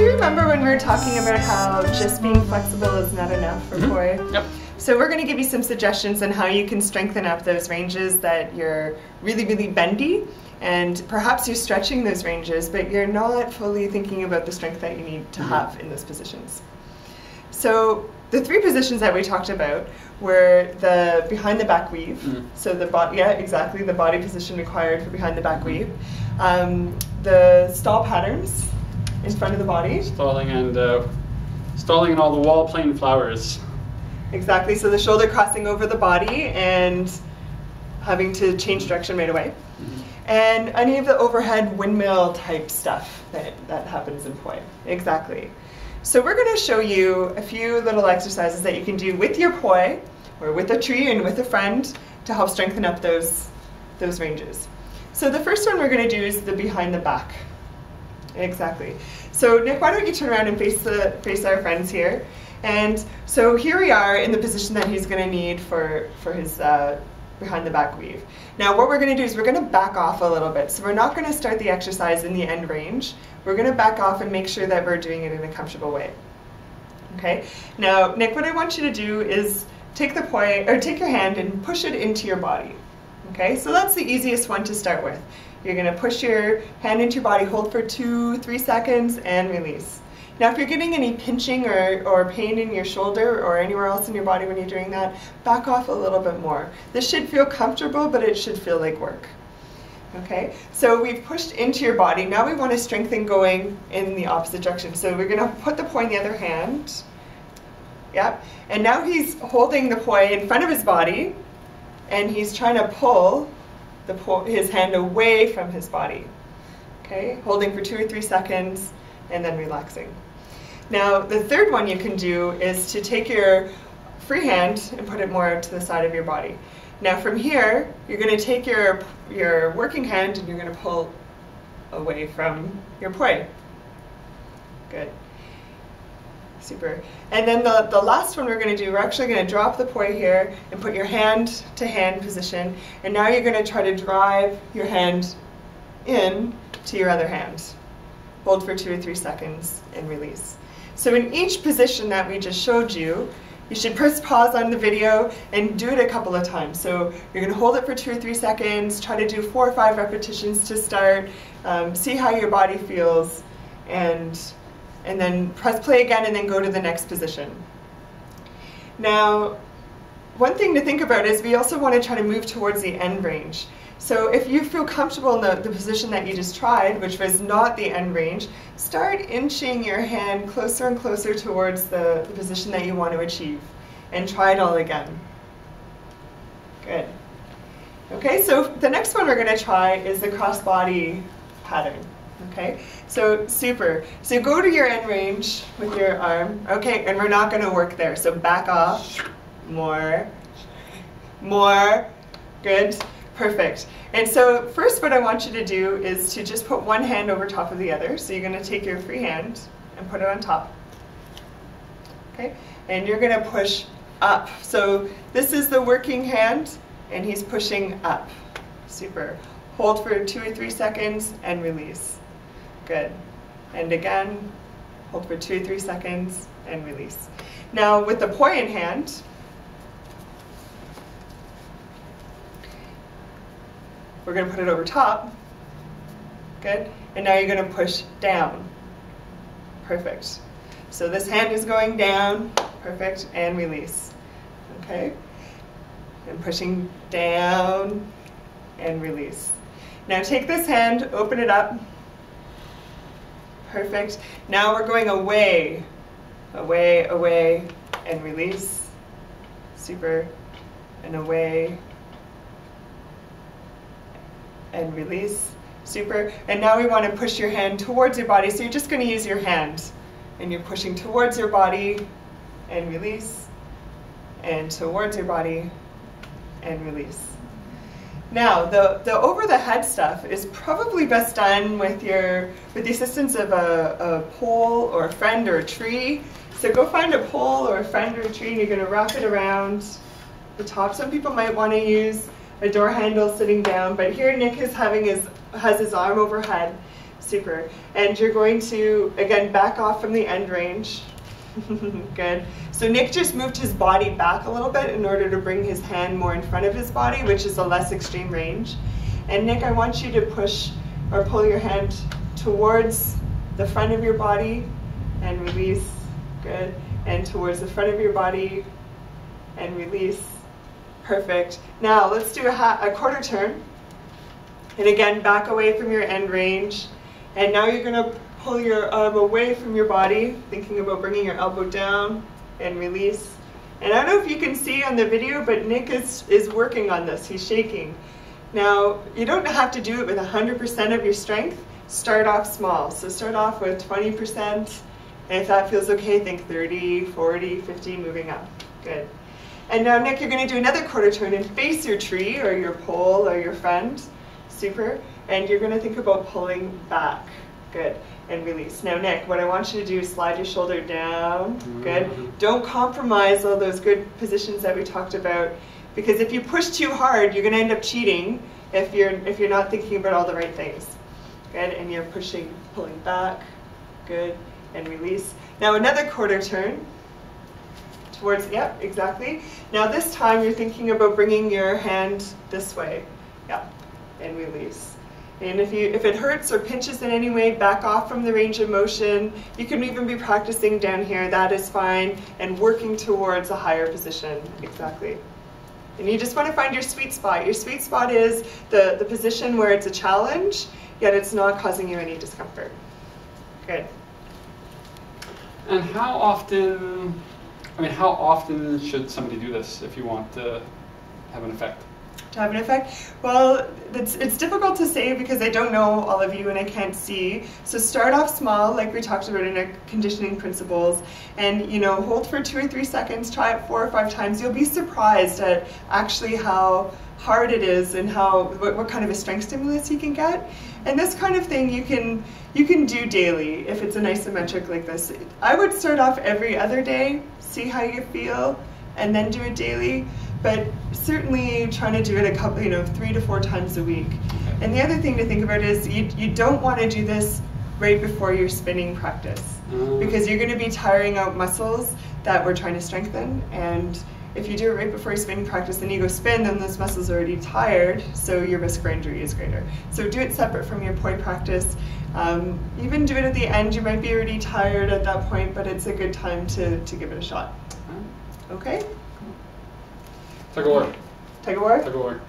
Do you remember when we were talking about how just being flexible is not enough for poi? Yep. So we're going to give you some suggestions on how you can strengthen up those ranges that you're really, really bendy, and perhaps you're stretching those ranges, but you're not fully thinking about the strength that you need to have in those positions. So the three positions that we talked about were the behind the back weave, so the body, yeah, exactly, the body position required for behind the back weave, the stall patterns in front of the body. Stalling and all the wall plane flowers. Exactly, so the shoulder crossing over the body and having to change direction right away. And any of the overhead windmill type stuff that happens in poi. Exactly. So we're going to show you a few little exercises that you can do with your poi or with a tree and with a friend to help strengthen up those ranges. So the first one we're going to do is the behind the back. Exactly. So Nick, why don't you turn around and face our friends here. And so here we are in the position that he's going to need for his behind the back weave. Now what we're going to do is we're going to back off a little bit. So we're not going to start the exercise in the end range. We're going to back off and make sure that we're doing it in a comfortable way. Okay. Now Nick, what I want you to do is take the poi, or take your hand and push it into your body. Okay. So that's the easiest one to start with. You're going to push your hand into your body, hold for 2-3 seconds, and release. Now if you're getting any pinching or pain in your shoulder or anywhere else in your body when you're doing that, back off a little bit more. This should feel comfortable, but it should feel like work. Okay, so we've pushed into your body. Now we want to strengthen going in the opposite direction. So we're going to put the poi in the other hand. Yep, and now he's holding the poi in front of his body, and he's trying to pull his hand away from his body. Okay, holding for 2 or 3 seconds and then relaxing. Now the third one you can do is to take your free hand and put it more out to the side of your body. Now from here you're going to take your working hand and you're going to pull away from your poi. Good. Super. And then the last one we're going to do, we're actually going to drop the poi here and put your hand to hand position, and now you're going to try to drive your hand in to your other hand. Hold for 2 or 3 seconds and release. So in each position that we just showed you, you should press pause on the video and do it a couple of times. So you're going to hold it for 2 or 3 seconds, try to do 4 or 5 repetitions to start, see how your body feels, and then press play again and then go to the next position. Now, one thing to think about is we also want to try to move towards the end range. So if you feel comfortable in the position that you just tried, which was not the end range, start inching your hand closer and closer towards the position that you want to achieve, and try it all again. Good. Okay, so the next one we're going to try is the crossbody pattern. Okay, so super. So go to your end range with your arm. Okay, and we're not going to work there. So back off. More. Good. Perfect. And so first what I want you to do is to just put one hand over top of the other. So you're going to take your free hand and put it on top. Okay, and you're going to push up. So this is the working hand, and he's pushing up. Super. Hold for 2 or 3 seconds and release. Good. And again, hold for 2 or 3 seconds and release. Now with the poi in hand, we're going to put it over top. Good. And now you're going to push down. Perfect. So this hand is going down. Perfect. And release. Okay. And pushing down and release. Now take this hand, open it up. Perfect. Now we're going away, away, and release. Super. And away, and release. Super. And now we want to push your hand towards your body. So you're just going to use your hand, and you're pushing towards your body and release, and towards your body and release. Now, the over the head stuff is probably best done with the assistance of a pole or a friend or a tree. So go find a pole or a friend or a tree, and you're going to wrap it around the top. Some people might want to use a door handle sitting down, but here Nick is has his arm overhead. Super. And you're going to, again, back off from the end range. Good. So Nick just moved his body back a little bit in order to bring his hand more in front of his body, which is a less extreme range. And Nick, I want you to push or pull your hand towards the front of your body and release. Good. And towards the front of your body and release. Perfect. Now let's do a quarter turn. And again, back away from your end range. And now you're going to pull your arm away from your body, thinking about bringing your elbow down and release. And I don't know if you can see on the video, but Nick is working on this. He's shaking. Now, you don't have to do it with 100% of your strength. Start off small. So start off with 20%. And if that feels okay, think 30, 40, 50, moving up. Good. And now, Nick, you're going to do another quarter turn and face your tree or your pole or your friend. Super. And you're going to think about pulling back. Good. And release. Now, Nick, what I want you to do is slide your shoulder down. Good. Don't compromise all those good positions that we talked about, because if you push too hard, you're going to end up cheating if you're not thinking about all the right things. Good. And you're pulling back. Good. And release. Now, another quarter turn towards, yep, exactly. Now, this time you're thinking about bringing your hand this way. Yep. And release. And if it hurts or pinches in any way, back off from the range of motion. You can even be practicing down here, that is fine, and working towards a higher position, exactly. And you just want to find your sweet spot. Your sweet spot is the position where it's a challenge, yet it's not causing you any discomfort. Good. And how often should somebody do this if you want to have an effect? To have an effect? Well, it's difficult to say because I don't know all of you and I can't see. So start off small, like we talked about in our conditioning principles, and hold for 2 or 3 seconds, try it 4 or 5 times. You'll be surprised at actually how hard it is and what kind of a strength stimulus you can get. And this kind of thing you can do daily if it's an isometric like this. I would start off every other day, see how you feel, and then do it daily. But certainly trying to do it a couple, 3 to 4 times a week. And the other thing to think about is you don't want to do this right before your spinning practice, because you're going to be tiring out muscles that we're trying to strengthen. And if you do it right before your spinning practice, then you go spin, then those muscles are already tired, so your risk for injury is greater. So do it separate from your poi practice. Even do it at the end. You might be already tired at that point, but it's a good time to give it a shot. Okay? Tug of war. Tug of war? Tug of war.